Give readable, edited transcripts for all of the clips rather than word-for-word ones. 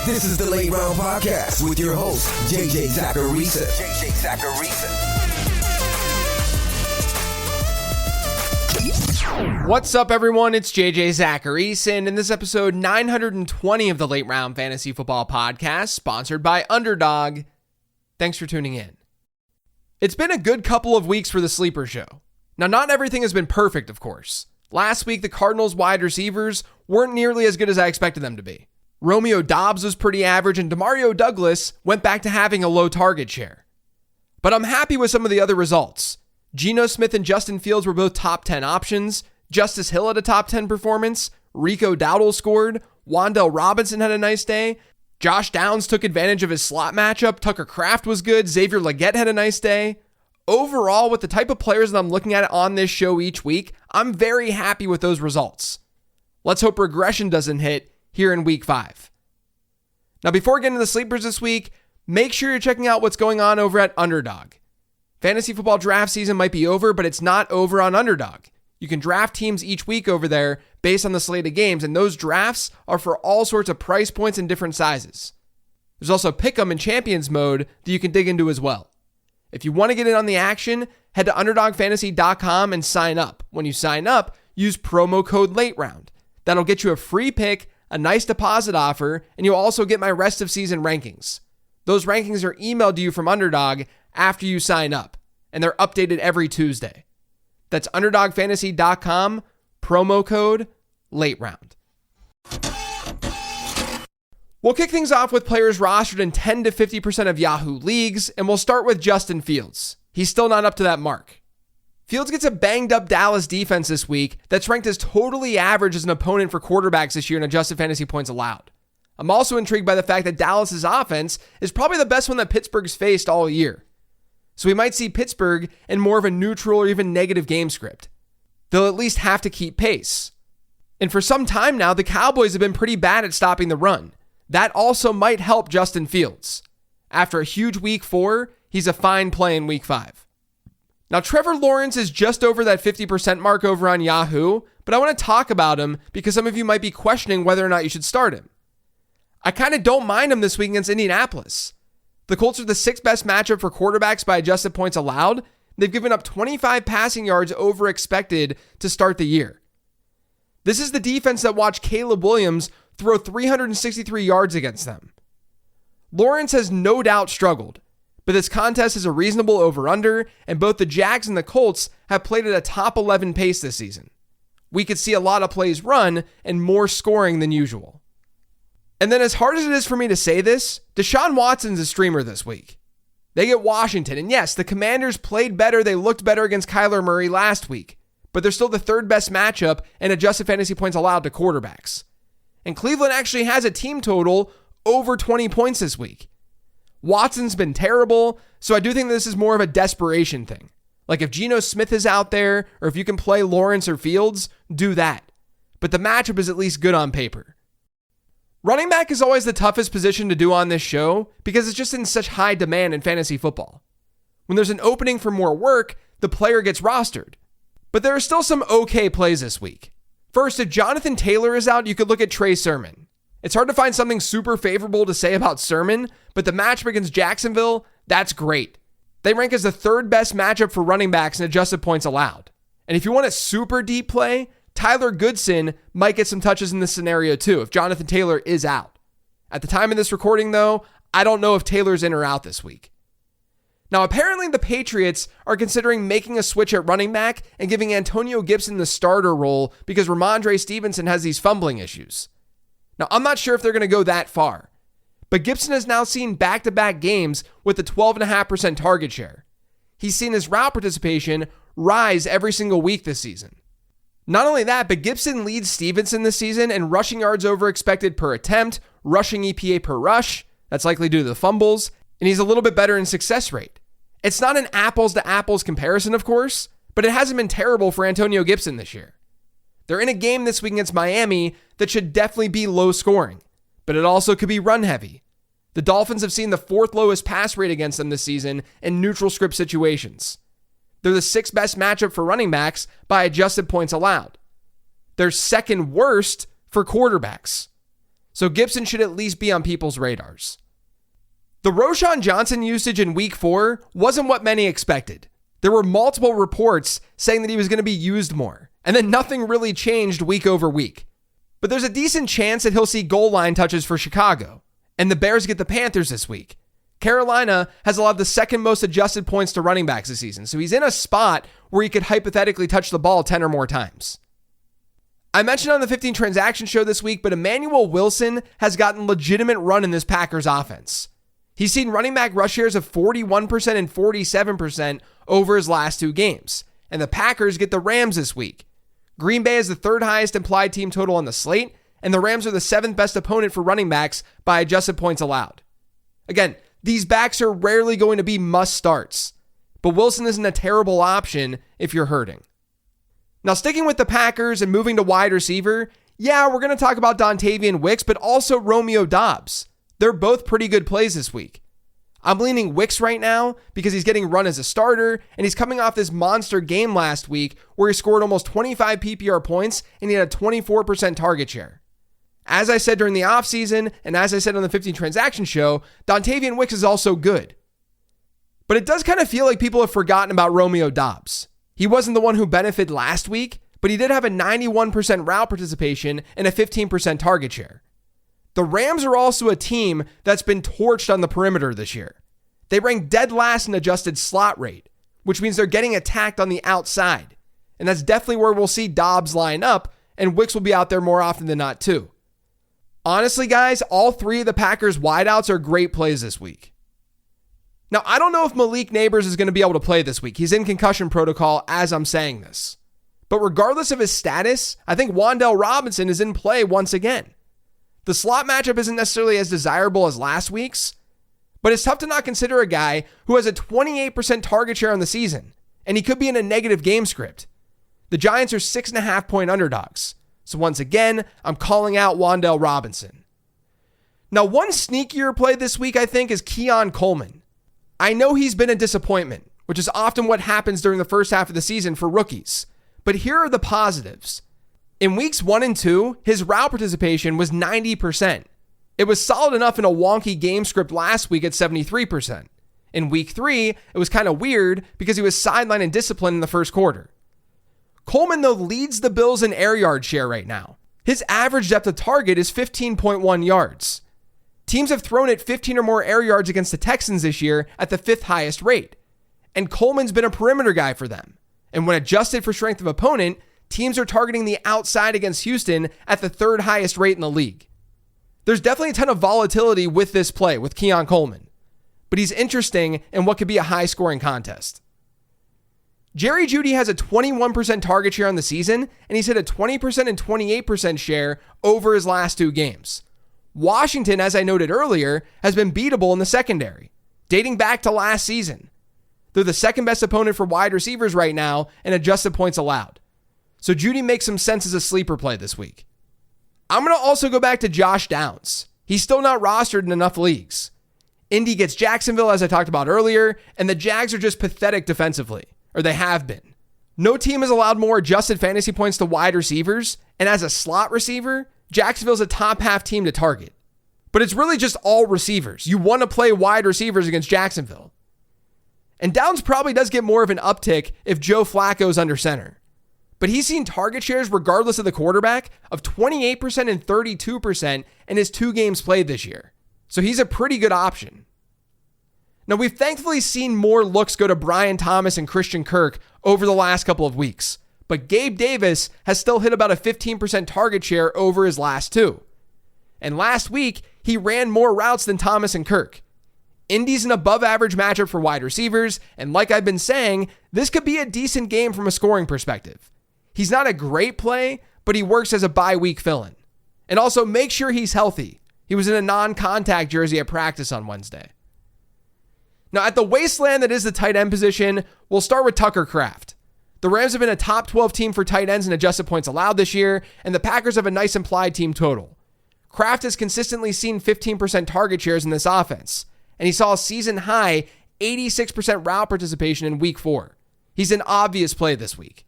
This is the Late Round Podcast with your host, JJ Zacharisa. What's up, everyone? It's JJ Zacharisa, and in this episode 920 of the Late Round Fantasy Football Podcast, sponsored by Underdog. Thanks for tuning in. It's been a good couple of weeks for the Sleeper Show. Now, not everything has been perfect, of course. Last week, the Cardinals' wide receivers weren't nearly as good as I expected them to be. Romeo Doubs was pretty average, and Demario Douglas went back to having a low target share. But I'm happy with some of the other results. Geno Smith and Justin Fields were both top 10 options. Justice Hill had a top 10 performance. Rico Dowdle scored. Wan'Dale Robinson had a nice day. Josh Downs took advantage of his slot matchup. Tucker Kraft was good. Xavier Legette had a nice day. Overall, with the type of players that I'm looking at on this show each week, I'm very happy with those results. Let's hope regression doesn't hit here in week 5. Now, before getting to the sleepers this week, make sure you're checking out what's going on over at Underdog. Fantasy football draft season might be over, but it's not over on Underdog. You can draft teams each week over there based on the slate of games, and those drafts are for all sorts of price points and different sizes. There's also Pick'em and Champions mode that you can dig into as well. If you want to get in on the action, head to UnderdogFantasy.com and sign up. When you sign up, use promo code LATEROUND. That'll get you a free pick, a nice deposit offer, and you'll also get my rest of season rankings. Those rankings are emailed to you from Underdog after you sign up, and they're updated every Tuesday. That's UnderdogFantasy.com, promo code LATEROUND. We'll kick things off with players rostered in 10 to 50% of Yahoo leagues, and we'll start with Justin Fields. He's still not up to that mark. Fields gets a banged up Dallas defense this week that's ranked as totally average as an opponent for quarterbacks this year in adjusted fantasy points allowed. I'm also intrigued by the fact that Dallas's offense is probably the best one that Pittsburgh's faced all year. So we might see Pittsburgh in more of a neutral or even negative game script. They'll at least have to keep pace. And for some time now, the Cowboys have been pretty bad at stopping the run. That also might help Justin Fields. After a huge week 4, he's a fine play in week 5. Now, Trevor Lawrence is just over that 50% mark over on Yahoo, but I want to talk about him because some of you might be questioning whether or not you should start him. I kind of don't mind him this week against Indianapolis. The Colts are the 6th best matchup for quarterbacks by adjusted points allowed. They've given up 25 passing yards over expected to start the year. This is the defense that watched Caleb Williams throw 363 yards against them. Lawrence has no doubt struggled, but this contest is a reasonable over-under, and both the Jags and the Colts have played at a top 11 pace this season. We could see a lot of plays run and more scoring than usual. And then, as hard as it is for me to say this, Deshaun Watson's a streamer this week. They get Washington, and yes, the Commanders played better, they looked better against Kyler Murray last week, but they're still the 3rd best matchup in adjusted fantasy points allowed to quarterbacks. And Cleveland actually has a team total over 20 points this week. Watson's been terrible, so I do think this is more of a desperation thing. Like if Geno Smith is out there, or if you can play Lawrence or Fields, do that. But the matchup is at least good on paper. Running back is always the toughest position to do on this show because it's just in such high demand in fantasy football. When there's an opening for more work, the player gets rostered. But there are still some okay plays this week. First, if Jonathan Taylor is out, you could look at Trey Sermon. It's hard to find something super favorable to say about Sermon, but the matchup against Jacksonville, that's great. They rank as the 3rd best matchup for running backs in adjusted points allowed. And if you want a super deep play, Tyler Goodson might get some touches in this scenario too, if Jonathan Taylor is out. At the time of this recording though, I don't know if Taylor's in or out this week. Now, apparently the Patriots are considering making a switch at running back and giving Antonio Gibson the starter role because Ramondre Stevenson has these fumbling issues. Now, I'm not sure if they're going to go that far, but Gibson has now seen back-to-back games with a 12.5% target share. He's seen his route participation rise every single week this season. Not only that, but Gibson leads Stevenson this season in rushing yards over expected per attempt, rushing EPA per rush, that's likely due to the fumbles, and he's a little bit better in success rate. It's not an apples-to-apples comparison, of course, but it hasn't been terrible for Antonio Gibson this year. They're in a game this week against Miami that should definitely be low scoring, but it also could be run heavy. The Dolphins have seen the 4th lowest pass rate against them this season in neutral script situations. They're the 6th best matchup for running backs by adjusted points allowed. They're 2nd worst for quarterbacks. so Gibson should at least be on people's radars. The Roschon Johnson usage in week 4 wasn't what many expected. There were multiple reports saying that he was going to be used more, and then nothing really changed week over week. But there's a decent chance that he'll see goal line touches for Chicago, and the Bears get the Panthers this week. Carolina has allowed the second most adjusted points to running backs this season, so he's in a spot where he could hypothetically touch the ball 10 or more times. I mentioned on the 15 transaction show this week, but Emmanuel Wilson has gotten legitimate run in this Packers offense. He's seen running back rush shares of 41% and 47% over his last 2 games, and the Packers get the Rams this week. Green Bay is the 3rd highest implied team total on the slate, and the Rams are the 7th best opponent for running backs by adjusted points allowed. Again, these backs are rarely going to be must starts, but Wilson isn't a terrible option if you're hurting. Now, sticking with the Packers and moving to wide receiver, yeah, we're going to talk about Dontavian Wicks, but also Romeo Doubs. They're both pretty good plays this week. I'm leaning Wicks right now because he's getting run as a starter, and he's coming off this monster game last week where he scored almost 25 PPR points and he had a 24% target share. As I said during the offseason, and as I said on the 15 transaction show, Dontavian Wicks is also good. But it does kind of feel like people have forgotten about Romeo Doubs. He wasn't the one who benefited last week, but he did have a 91% route participation and a 15% target share. The Rams are also a team that's been torched on the perimeter this year. They rank dead last in adjusted slot rate, which means they're getting attacked on the outside. And that's definitely where we'll see Doubs line up, and Wicks will be out there more often than not too. Honestly, guys, all 3 of the Packers wideouts are great plays this week. Now, I don't know if Malik Neighbors is going to be able to play this week. He's in concussion protocol as I'm saying this. But regardless of his status, I think Wan'Dale Robinson is in play once again. The slot matchup isn't necessarily as desirable as last week's, but it's tough to not consider a guy who has a 28% target share on the season, and he could be in a negative game script. The Giants are 6.5-point underdogs. So once again, I'm calling out Wan'Dale Robinson. Now, one sneakier play this week, I think, is Keon Coleman. I know he's been a disappointment, which is often what happens during the first half of the season for rookies. But here are the positives. In weeks 1 and 2, his route participation was 90%. It was solid enough in a wonky game script last week at 73%. In week 3, it was kind of weird because he was sidelined and disciplined in the first quarter. Coleman, though, leads the Bills in air yard share right now. His average depth of target is 15.1 yards. Teams have thrown it 15 or more air yards against the Texans this year at the 5th highest rate. And Coleman's been a perimeter guy for them. And when adjusted for strength of opponent, teams are targeting the outside against Houston at the 3rd highest rate in the league. There's definitely a ton of volatility with this play with Keon Coleman, but he's interesting in what could be a high-scoring contest. Jerry Jeudy has a 21% target share on the season, and he's hit a 20% and 28% share over his last 2 games. Washington, as I noted earlier, has been beatable in the secondary, dating back to last season. They're the 2nd best opponent for wide receivers right now in adjusted points allowed. So Jeudy makes some sense as a sleeper play this week. I'm going to also go back to Josh Downs. He's still not rostered in enough leagues. Indy gets Jacksonville, as I talked about earlier, and the Jags are just pathetic defensively, or they have been. No team has allowed more adjusted fantasy points to wide receivers, and as a slot receiver, Jacksonville's a top half team to target. But it's really just all receivers. You want to play wide receivers against Jacksonville. And Downs probably does get more of an uptick if Joe Flacco's under center. But he's seen target shares regardless of the quarterback of 28% and 32% in his 2 games played this year. So he's a pretty good option. Now, we've thankfully seen more looks go to Brian Thomas and Christian Kirk over the last couple of weeks, but Gabe Davis has still hit about a 15% target share over his last 2. And last week, he ran more routes than Thomas and Kirk. Indy's an above average matchup for wide receivers, and like I've been saying, this could be a decent game from a scoring perspective. He's not a great play, but he works as a bye week fill-in. And also make sure he's healthy. He was in a non-contact jersey at practice on Wednesday. Now, at the wasteland that is the tight end position, we'll start with Tucker Kraft. The Rams have been a top 12 team for tight ends in adjusted points allowed this year, and the Packers have a nice implied team total. Kraft has consistently seen 15% target shares in this offense, and he saw a season-high 86% route participation in week 4. He's an obvious play this week.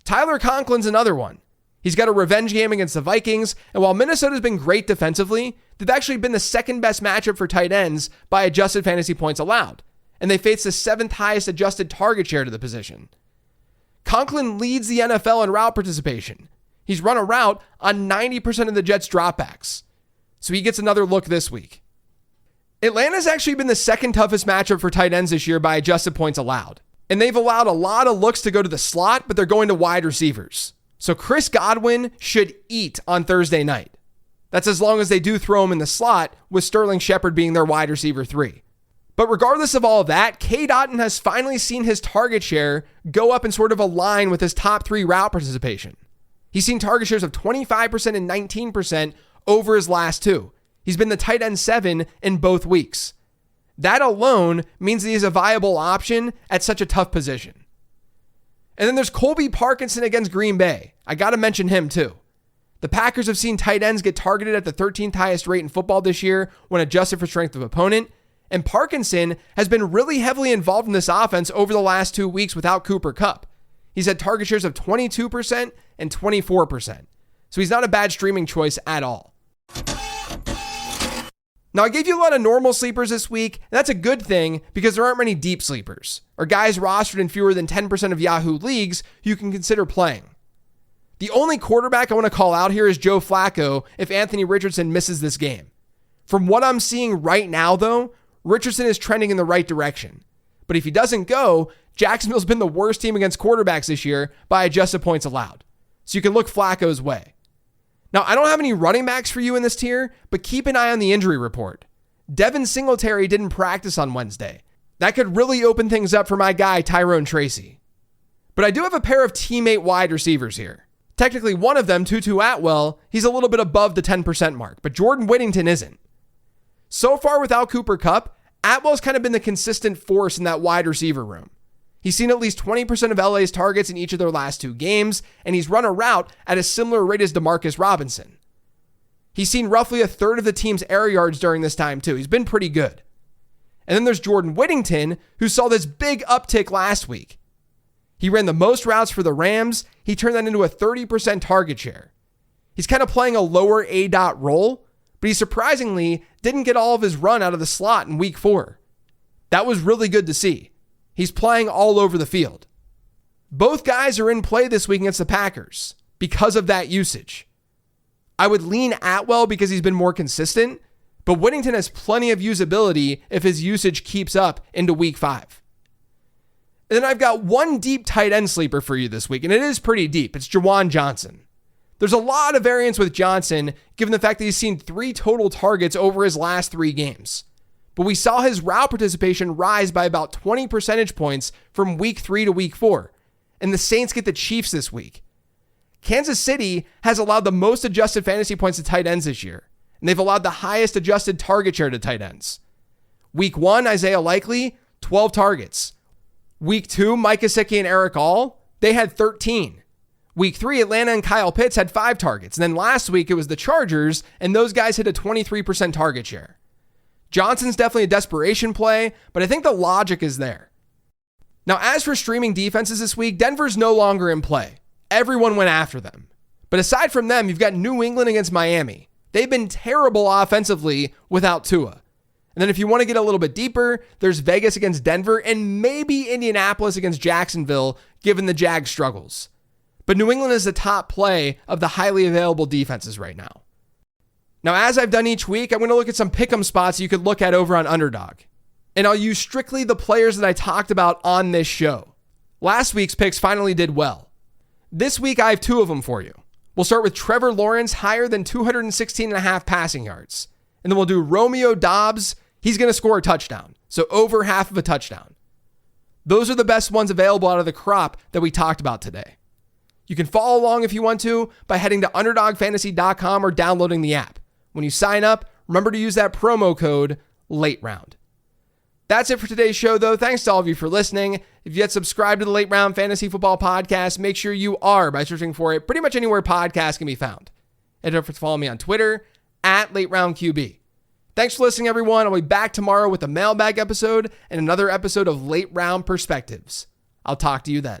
Tyler Conklin's another one. He's got a revenge game against the Vikings, and while Minnesota's been great defensively, they've actually been the second best matchup for tight ends by adjusted fantasy points allowed, and they face the 7th highest adjusted target share to the position. Conklin leads the NFL in route participation. He's run a route on 90% of the Jets' dropbacks, so he gets another look this week. Atlanta's actually been the second toughest matchup for tight ends this year by adjusted points allowed, and they've allowed a lot of looks to go to the slot, but they're going to wide receivers. So Chris Godwin should eat on Thursday night. That's as long as they do throw him in the slot, with Sterling Shepard being their wide receiver 3. But regardless of all of that, K. Dotton has finally seen his target share go up and sort of align with his top 3 route participation. He's seen target shares of 25% and 19% over his last 2. He's been the tight end 7 in both weeks. That alone means that he's a viable option at such a tough position. And then there's Colby Parkinson against Green Bay. I got to mention him too. The Packers have seen tight ends get targeted at the 13th highest rate in football this year when adjusted for strength of opponent. And Parkinson has been really heavily involved in this offense over the last 2 weeks without Cooper Kupp. He's had target shares of 22% and 24%. So he's not a bad streaming choice at all. Now, I gave you a lot of normal sleepers this week, and that's a good thing because there aren't many deep sleepers, or guys rostered in fewer than 10% of Yahoo leagues who you can consider playing. The only quarterback I want to call out here is Joe Flacco if Anthony Richardson misses this game. From what I'm seeing right now, though, Richardson is trending in the right direction. But if he doesn't go, Jacksonville's been the worst team against quarterbacks this year by adjusted points allowed. So you can look Flacco's way. Now, I don't have any running backs for you in this tier, but keep an eye on the injury report. Devin Singletary didn't practice on Wednesday. That could really open things up for my guy, Tyrone Tracy. But I do have a pair of teammate wide receivers here. Technically, one of them, Tutu Atwell, he's a little bit above the 10% mark, but Jordan Whittington isn't. So far without Cooper Kupp, Atwell's kind of been the consistent force in that wide receiver room. He's seen at least 20% of LA's targets in each of their last 2 games, and he's run a route at a similar rate as Demarcus Robinson. He's seen roughly a third of the team's air yards during this time too. He's been pretty good. And then there's Jordan Whittington, who saw this big uptick last week. He ran the most routes for the Rams. He turned that into a 30% target share. He's kind of playing a lower A-dot role, but he surprisingly didn't get all of his run out of the slot in week 4. That was really good to see. He's playing all over the field. Both guys are in play this week against the Packers because of that usage. I would lean Atwell because he's been more consistent, but Whittington has plenty of usability if his usage keeps up into week 5. And then I've got one deep tight end sleeper for you this week, and it is pretty deep. It's Juwan Johnson. There's a lot of variance with Johnson, given the fact that he's seen 3 total targets over his last 3 games. But we saw his route participation rise by about 20 percentage points from week 3 to week 4. And the Saints get the Chiefs this week. Kansas City has allowed the most adjusted fantasy points to tight ends this year. And they've allowed the highest adjusted target share to tight ends. Week 1, Isaiah Likely, 12 targets. Week 2, Mike Gesicki and Eric All, they had 13. Week 3, Atlanta and Kyle Pitts had 5 targets. And then last week, it was the Chargers, and those guys hit a 23% target share. Johnson's definitely a desperation play, but I think the logic is there. Now, as for streaming defenses this week, Denver's no longer in play. Everyone went after them. But aside from them, you've got New England against Miami. They've been terrible offensively without Tua. And then if you want to get a little bit deeper, there's Vegas against Denver and maybe Indianapolis against Jacksonville, given the Jags' struggles. But New England is the top play of the highly available defenses right now. Now, as I've done each week, I'm going to look at some pick'em spots you could look at over on Underdog. And I'll use strictly the players that I talked about on this show. Last week's picks finally did well. This week, I have 2 of them for you. We'll start with Trevor Lawrence, higher than 216.5 passing yards. And then we'll do Romeo Dobbs. He's going to score a touchdown. So over half of a touchdown. Those are the best ones available out of the crop that we talked about today. You can follow along if you want to by heading to UnderdogFantasy.com or downloading the app. When you sign up, remember to use that promo code LATEROUND. That's it for today's show, though. Thanks to all of you for listening. If you yet subscribe to the Late Round Fantasy Football Podcast, make sure you are by searching for it pretty much anywhere podcasts can be found. And don't forget to follow me on Twitter @LateRoundQB. Thanks for listening, everyone. I'll be back tomorrow with a mailbag episode and another episode of Late Round Perspectives. I'll talk to you then.